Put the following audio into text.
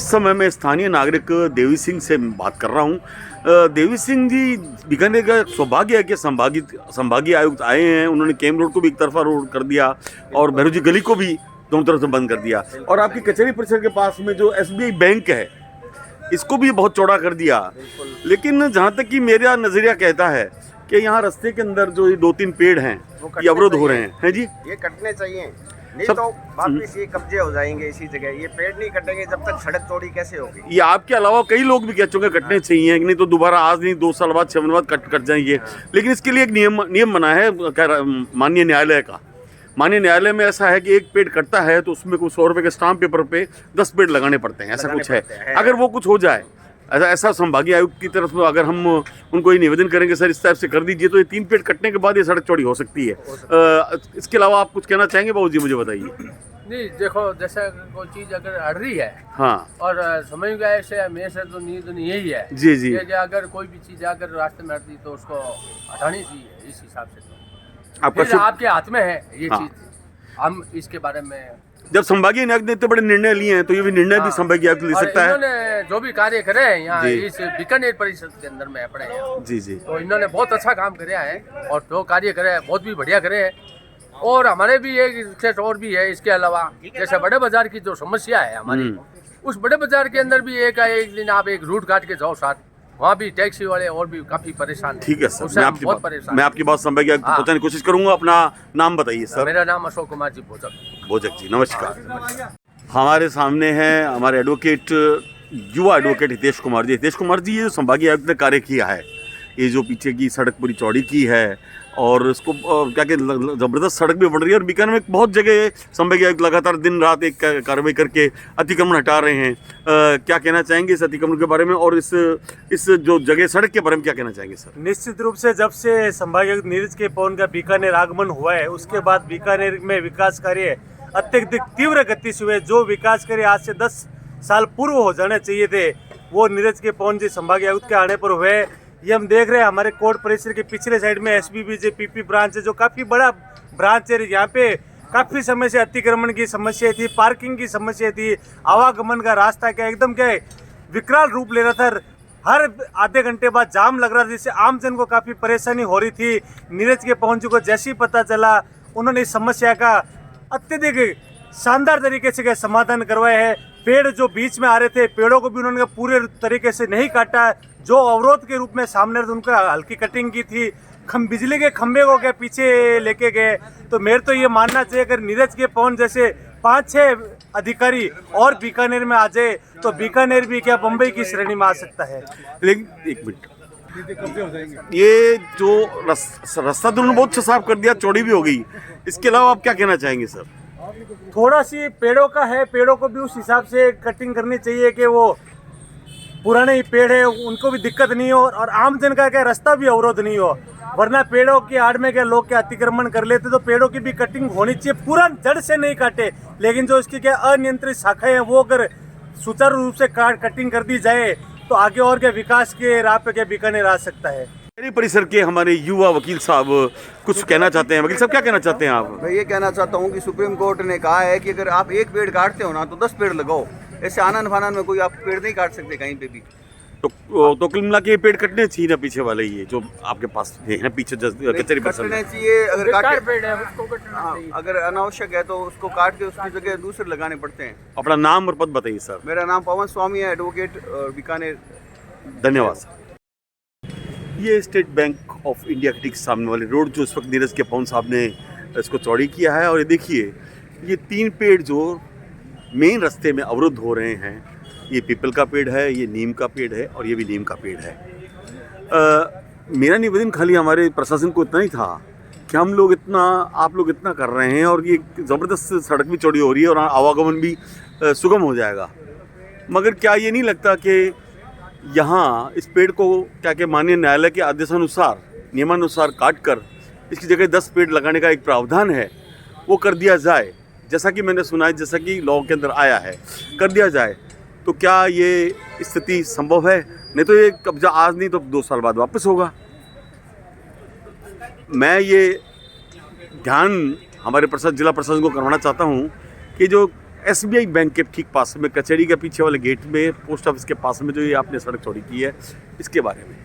इस समय मैं स्थानीय नागरिक देवी सिंह से बात कर रहा हूँ। देवी सिंह जी, बीकानेर का सौभाग्य है कि संभागीय आयुक्त आए हैं, उन्होंने केम रोड को भी एक तरफा रोड कर दिया और बहरोजी गली को भी दोनों तरफ से बंद कर दिया, और आपकी कचहरी परिसर के पास में जो SBI बैंक है इसको भी बहुत चौड़ा कर दिया। लेकिन जहाँ तक कि मेरा नज़रिया कहता है कि यहाँ रास्ते के अंदर जो ये 2-3 पेड़ हैं ये अवरोध हो रहे हैं जी, ये कटने चाहिए, नहीं तो वापिस ये कब्जे हो जाएंगे इसी जगह। ये पेड़ नहीं कटेंगे जब तक सड़क चौड़ी कैसे होगी। ये आपके अलावा कई लोग भी कह चुके हैं कटने चाहिए, नहीं तो दोबारा आज नहीं 2 साल बाद 6 महीने बाद कट जाएंगे। लेकिन इसके लिए एक नियम बना है माननीय न्यायालय का। माननीय न्यायालय में ऐसा है कि एक पेड़ कटता है तो उसमें कुछ 100 रुपये के स्टाम्प पेपर पे 10 पेड़ लगाने पड़ते हैं, ऐसा कुछ है। अगर वो कुछ हो जाए, ऐसा संभागीय आयुक्त की तरफ से अगर हम उनको ये निवेदन करेंगे सर इस टाइप से कर दीजिए, तो ये 3 पेड़ कटने के बाद ये सड़क चौड़ी हो सकती है। इसके अलावा आप कुछ कहना चाहेंगे बाबू जी, मुझे बताइए। नहीं, देखो, जैसे कोई चीज़ अगर अड़ रही है, हाँ, और समझ गए से हमेशा तो नींद यही है जी जी, कि अगर कोई भी चीज़ अगर रास्ते में अड़ती तो उसको हटानी चाहिए। इस हिसाब से तो आपके हाथ में है ये चीज़। हम इसके बारे में जब संभागीय आयुक्त ने इतने बड़े निर्णय लिए हैं तो ये भी निर्णय भी संभागीय आयुक्त ले सकता है। इन्होंने जो भी कार्य करे हैं यहाँ इस बीकानेर परिषद के अंदर में अपने जी जी, तो इन्होंने बहुत अच्छा काम किया है और जो कार्य करे हैं बहुत भी बढ़िया करे हैं। और हमारे भी एक रिक्वेस्ट और भी है इसके अलावा, जैसे बड़े बाजार की जो समस्या है हमारी, उस बड़े बाजार के अंदर भी एक दिन आप एक रूट काट के जाओ साथ, वहाँ भी टैक्सी वाले और भी काफी परेशान। ठीक है सर, मैं आपकी बात संभागीय आयुक्त पहुँचाने की कोशिश करूँगा। अपना नाम बताइए सर। मेरा नाम अशोक कुमार जी भोजक जी, नमस्कार। हमारे सामने हैं हमारे एडवोकेट, युवा एडवोकेट हितेश कुमार जी। हितेश कुमार जी, ये जो संभागीय आयुक्त ने कार्य किया है, ये जो पीछे की सड़क पूरी चौड़ी की है और इसको क्या कि ज़बरदस्त सड़क भी बन रही है, और बीकानेर में बहुत जगह संभागीय आयुक्त लगातार दिन रात एक कार्रवाई करके अतिक्रमण हटा रहे हैं। क्या कहना चाहेंगे इस अतिक्रमण के बारे में, और इस जो जगह सड़क के बारे में क्या कहना चाहेंगे सर? निश्चित रूप से जब से संभागीय आयुक्त नीरज के पवन का बीकानेर आगमन हुआ है, उसके बाद बीकानेर में विकास कार्य अत्यधिक तीव्र गति से हुए। जो विकास कार्य आज से 10 साल पूर्व हो जाने चाहिए थे, वो नीरज के पवन जी संभागीय आयुक्त के आने पर हुए। ये हम देख रहे हैं हमारे कोर्ट परिसर के पिछले साइड में SBBJPP ब्रांच है, जो काफ़ी बड़ा ब्रांच है। यहाँ पे काफ़ी समय से अतिक्रमण की समस्या थी, पार्किंग की समस्या थी, आवागमन का रास्ता क्या एकदम क्या विकराल रूप ले रहा था। हर आधे घंटे बाद जाम लग रहा था, जिससे आमजन को काफ़ी परेशानी हो रही थी। नीरज के पवन जी को जैसे ही पता चला, उन्होंने इस समस्या का अत्यधिक शानदार तरीके से समाधान करवाया है। पेड़ जो बीच में आ रहे थे, पेड़ों को भी उन्होंने पूरे तरीके से नहीं काटा। जो अवरोध के रूप में सामने उनका हल्की कटिंग की थी। बिजली के खंभे को क्या पीछे लेके गए। तो मेरे तो ये मानना चाहिए अगर नीरज के पवन जैसे 5-6 अधिकारी और बीकानेर में आ जाए तो बीकानेर भी क्या बम्बई की श्रेणी में आ सकता है। लेकिन एक मिनट, ये जो रास्ता तो उन्होंने बहुत अच्छा साफ कर दिया, चौड़ी भी हो गई, इसके अलावा आप क्या कहना चाहेंगे सर? थोड़ा सी पेड़ों का है, पेड़ों को भी उस हिसाब से कटिंग करनी चाहिए कि वो पुराने ही पेड़ है, उनको भी दिक्कत नहीं हो और आमजन का क्या रास्ता भी अवरोध नहीं हो। वरना पेड़ों की आड़ में क्या लोग क्या अतिक्रमण कर लेते, तो पेड़ों की भी कटिंग होनी चाहिए। पूरा जड़ से नहीं काटे, लेकिन जो इसकी क्या अनियंत्रित शाखाएं हैं वो अगर सुचारू रूप से कटिंग कर दी जाए तो आगे और क्या विकास के राह पे क्या बीकानेर आ सकता है। मेरे परिसर के हमारे युवा वकील साहब कुछ कहना चाहते हैं। वकील साहब क्या कहना चाहते हैं आप? मैं ये कहना चाहता हूँ कि सुप्रीम कोर्ट ने कहा है कि अगर आप एक पेड़ काटते हो ना तो 10 पेड़ लगाओ। ऐसे आनन फानन में कोई आप पेड़ नहीं काट सकते कहीं पे भी। तो कुल मिला के पेड़ कटने चाहिए ना, पीछे वाले ये जो आपके पास है ना पीछे कचहरी परिसर कटने चाहिए। चाहिए, अगर अनावश्यक है तो उसको काट के उसकी जगह दूसरे लगाने पड़ते हैं। अपना नाम और पद बताइए सर। मेरा नाम पवन स्वामी है, एडवोकेट बीकानेर। धन्यवाद सर। ये स्टेट बैंक ऑफ इंडिया के ठीक सामने वाली रोड जो इस वक्त नीरज के पवन साहब ने इसको चौड़ी किया है, और ये देखिए ये 3 पेड़ जो मेन रास्ते में अवरुद्ध हो रहे हैं, ये पीपल का पेड़ है, ये नीम का पेड़ है और ये भी नीम का पेड़ है। मेरा निवेदन खाली हमारे प्रशासन को इतना ही था कि आप लोग इतना कर रहे हैं और ये ज़बरदस्त सड़क भी चौड़ी हो रही है और आवागमन भी सुगम हो जाएगा, मगर क्या ये नहीं लगता कि यहाँ इस पेड़ को क्या कि माननीय न्यायालय के आदेशानुसार नियमानुसार काट कर इसकी जगह 10 पेड़ लगाने का एक प्रावधान है वो कर दिया जाए, जैसा कि मैंने सुना है, जैसा कि लॉ के अंदर आया है, कर दिया जाए तो क्या ये स्थिति संभव है? नहीं तो ये कब्जा आज नहीं तो 2 साल बाद वापस होगा। मैं ये ध्यान हमारे जिला प्रशासन को करवाना चाहता हूँ कि जो SBI बैंक के ठीक पास में, कचहरी के पीछे वाले गेट में, पोस्ट ऑफिस के पास में जो ये आपने सड़क चौड़ी की है, इसके बारे में